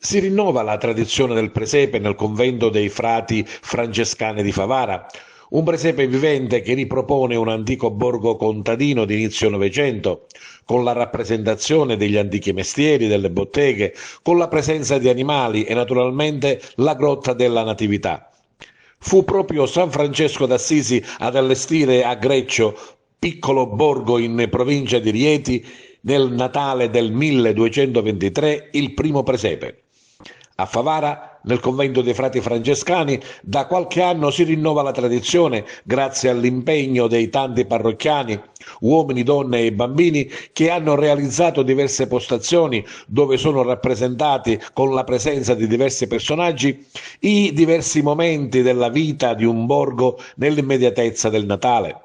Si rinnova la tradizione del presepe nel convento dei frati francescani di Favara, un presepe vivente che ripropone un antico borgo contadino di inizio Novecento, con la rappresentazione degli antichi mestieri, delle botteghe, con la presenza di animali e naturalmente la grotta della Natività. Fu proprio San Francesco d'Assisi ad allestire a Greccio, piccolo borgo in provincia di Rieti, nel Natale del 1223, il primo presepe. A Favara, nel convento dei frati francescani, da qualche anno si rinnova la tradizione grazie all'impegno dei tanti parrocchiani, uomini, donne e bambini, che hanno realizzato diverse postazioni dove sono rappresentati, con la presenza di diversi personaggi, i diversi momenti della vita di un borgo nell'immediatezza del Natale.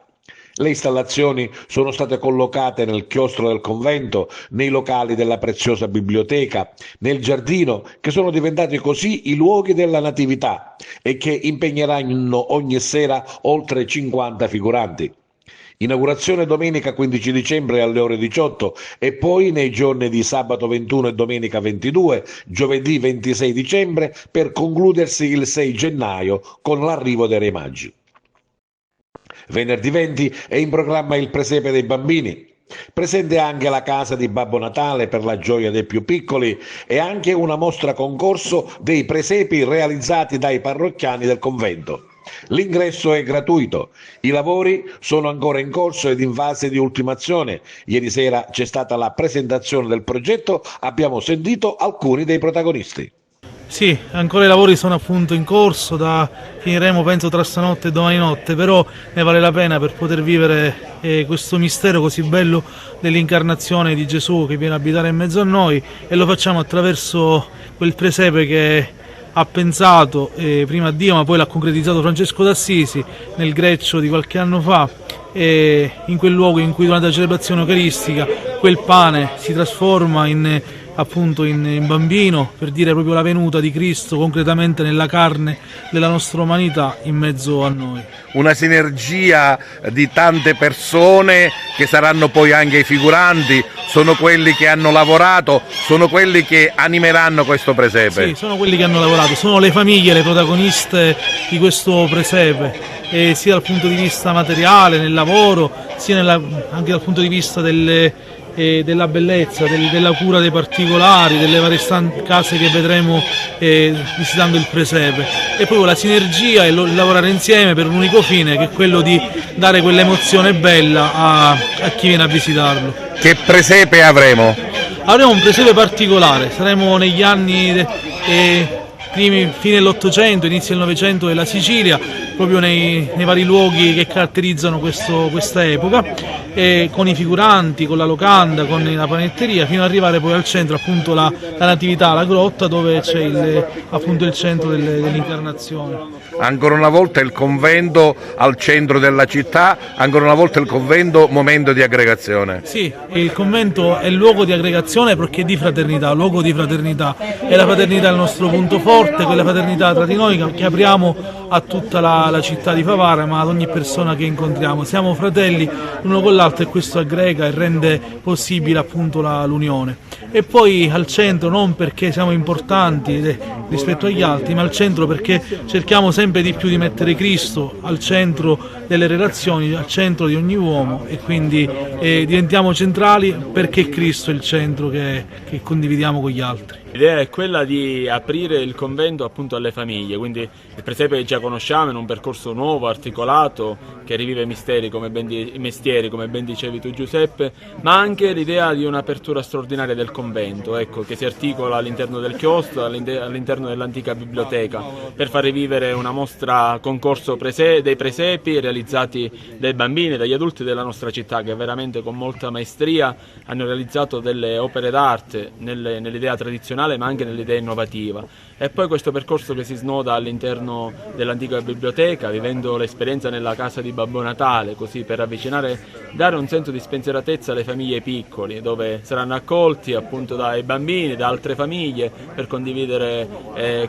Le installazioni sono state collocate nel chiostro del convento, nei locali della preziosa biblioteca, nel giardino, che sono diventati così i luoghi della Natività e che impegneranno ogni sera oltre 50 figuranti. Inaugurazione domenica 15 dicembre alle ore 18 e poi nei giorni di sabato 21 e domenica 22, giovedì 26 dicembre, per concludersi il 6 gennaio con l'arrivo dei Re Magi. Venerdì 20 è in programma il presepe dei bambini. Presente anche la casa di Babbo Natale per la gioia dei più piccoli e anche una mostra concorso dei presepi realizzati dai parrocchiani del convento. L'ingresso è gratuito, i lavori sono ancora in corso ed in fase di ultimazione. Ieri sera c'è stata la presentazione del progetto, abbiamo sentito alcuni dei protagonisti. Sì, ancora i lavori sono appunto in corso, finiremo penso tra stanotte e domani notte, però ne vale la pena per poter vivere questo mistero così bello dell'incarnazione di Gesù che viene a abitare in mezzo a noi, e lo facciamo attraverso quel presepe che ha pensato prima Dio, ma poi l'ha concretizzato Francesco d'Assisi nel Greccio di qualche anno fa, in quel luogo in cui durante la celebrazione eucaristica quel pane si trasforma in bambino, per dire proprio la venuta di Cristo concretamente nella carne della nostra umanità in mezzo a noi. Una sinergia di tante persone che saranno poi anche i figuranti, sono quelli che hanno lavorato, sono quelli che animeranno questo presepe. Sì, sono quelli che hanno lavorato, sono le famiglie le protagoniste di questo presepe, sia dal punto di vista materiale, nel lavoro, sia anche dal punto di vista della bellezza, della cura dei particolari, delle varie case che vedremo visitando il presepe, e poi la sinergia e lavorare insieme per un unico fine, che è quello di dare quell'emozione bella a chi viene a visitarlo. Che presepe avremo? Avremo un presepe particolare, saremo negli anni fine dell'Ottocento, inizio del Novecento della Sicilia, proprio nei vari luoghi che caratterizzano questa epoca, con i figuranti, con la locanda, con la panetteria, fino ad arrivare poi al centro, appunto la Natività, la grotta, dove c'è il centro dell'incarnazione. Ancora una volta il convento al centro della città, ancora una volta il convento momento di aggregazione. Sì, il convento è luogo di aggregazione perché è di fraternità, luogo di fraternità, e la fraternità è il nostro punto forte, quella fraternità tra di noi che apriamo a tutta la città di Favara, ma ad ogni persona che incontriamo. Siamo fratelli l'uno con l'altro, e questo aggrega e rende possibile appunto l'unione. E poi al centro, non perché siamo importanti rispetto agli altri, ma al centro perché cerchiamo sempre di più di mettere Cristo al centro delle relazioni, al centro di ogni uomo, e quindi diventiamo centrali perché Cristo è il centro che condividiamo con gli altri. L'idea è quella di aprire il convento appunto alle famiglie, quindi il presepe che già conosciamo in un percorso nuovo, articolato, che rivive mestieri come ben dicevi tu Giuseppe, ma anche l'idea di un'apertura straordinaria del convento, ecco, che si articola all'interno del chiostro, all'interno dell'antica biblioteca, per far rivivere una mostra concorso dei presepi realizzati dai bambini, dagli adulti della nostra città, che veramente con molta maestria hanno realizzato delle opere d'arte nell'idea tradizionale, ma anche nell'idea innovativa. E poi questo percorso che si snoda all'interno dell'antica biblioteca, vivendo l'esperienza nella casa di Babbo Natale, così per dare un senso di spensieratezza alle famiglie piccoli, dove saranno accolti appunto dai bambini, da altre famiglie, per condividere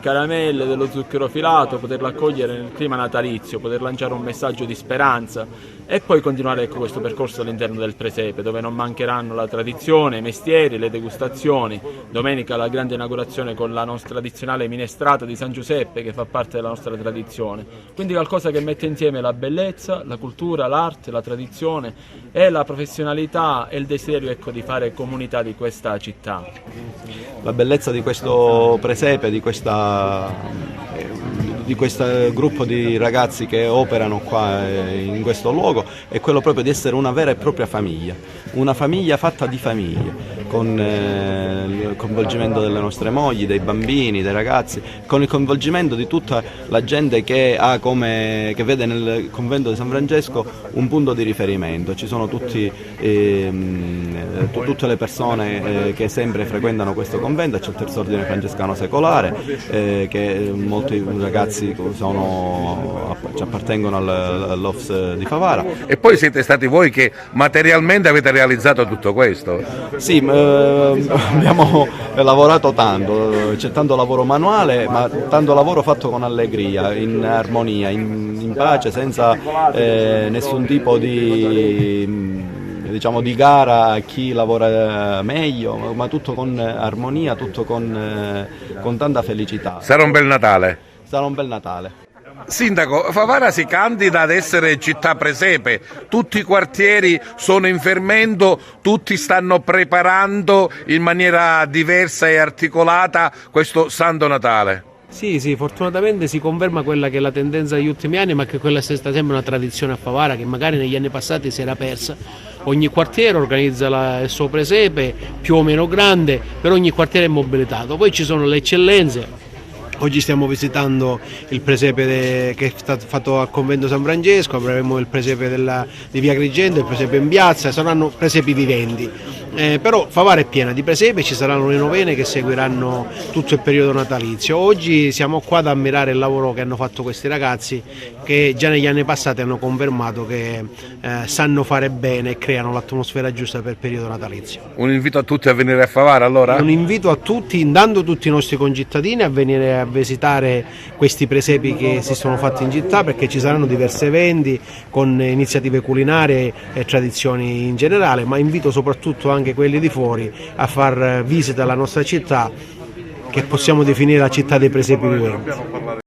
caramelle, dello zucchero filato, poterlo accogliere nel clima natalizio, poter lanciare un messaggio di speranza, e poi continuare questo percorso all'interno del presepe, dove non mancheranno la tradizione, i mestieri, le degustazioni. Domenica la grande grande inaugurazione con la nostra tradizionale minestrata di San Giuseppe, che fa parte della nostra tradizione. Quindi qualcosa che mette insieme la bellezza, la cultura, l'arte, la tradizione e la professionalità e il desiderio, ecco, di fare comunità di questa città. La bellezza di questo presepe, di questo gruppo di ragazzi che operano qua in questo luogo, è quello proprio di essere una vera e propria famiglia, una famiglia fatta di famiglie, con il coinvolgimento delle nostre mogli, dei bambini, dei ragazzi, con il coinvolgimento di tutta la gente che vede nel convento di San Francesco un punto di riferimento. Ci sono tutte le persone che sempre frequentano questo convento, c'è il Terzo Ordine Francescano Secolare, che molti ragazzi ci appartengono all'Office di Favara. E poi siete stati voi che materialmente avete realizzato tutto questo? Sì, abbiamo lavorato tanto, c'è tanto lavoro manuale, ma tanto lavoro fatto con allegria, in armonia, in pace, senza nessun tipo di gara a chi lavora meglio, ma tutto con armonia, tutto con tanta felicità. Sarà un bel Natale. Sarà un bel Natale. Sindaco, Favara si candida ad essere città presepe, tutti i quartieri sono in fermento, tutti stanno preparando in maniera diversa e articolata questo Santo Natale. Sì, fortunatamente si conferma quella che è la tendenza degli ultimi anni, ma che quella è stata sempre una tradizione a Favara che magari negli anni passati si era persa. Ogni quartiere organizza il suo presepe, più o meno grande, per ogni quartiere è mobilitato. Poi ci sono le eccellenze. Oggi stiamo visitando il presepe che è stato fatto al convento San Francesco, avremo il presepe di Via Agrigento, il presepe in piazza, saranno presepi viventi. Però Favara è piena di presepe, ci saranno le novene che seguiranno tutto il periodo natalizio. Oggi siamo qua ad ammirare il lavoro che hanno fatto questi ragazzi, che già negli anni passati hanno confermato che sanno fare bene e creano l'atmosfera giusta per il periodo natalizio. Un invito a tutti a venire a Favara allora? Un invito a tutti, intanto tutti i nostri concittadini, a venire a visitare questi presepi che si sono fatti in città, perché ci saranno diversi eventi con iniziative culinarie e tradizioni in generale, ma invito soprattutto anche quelli di fuori a far visita alla nostra città, che possiamo definire la città dei presepi viventi.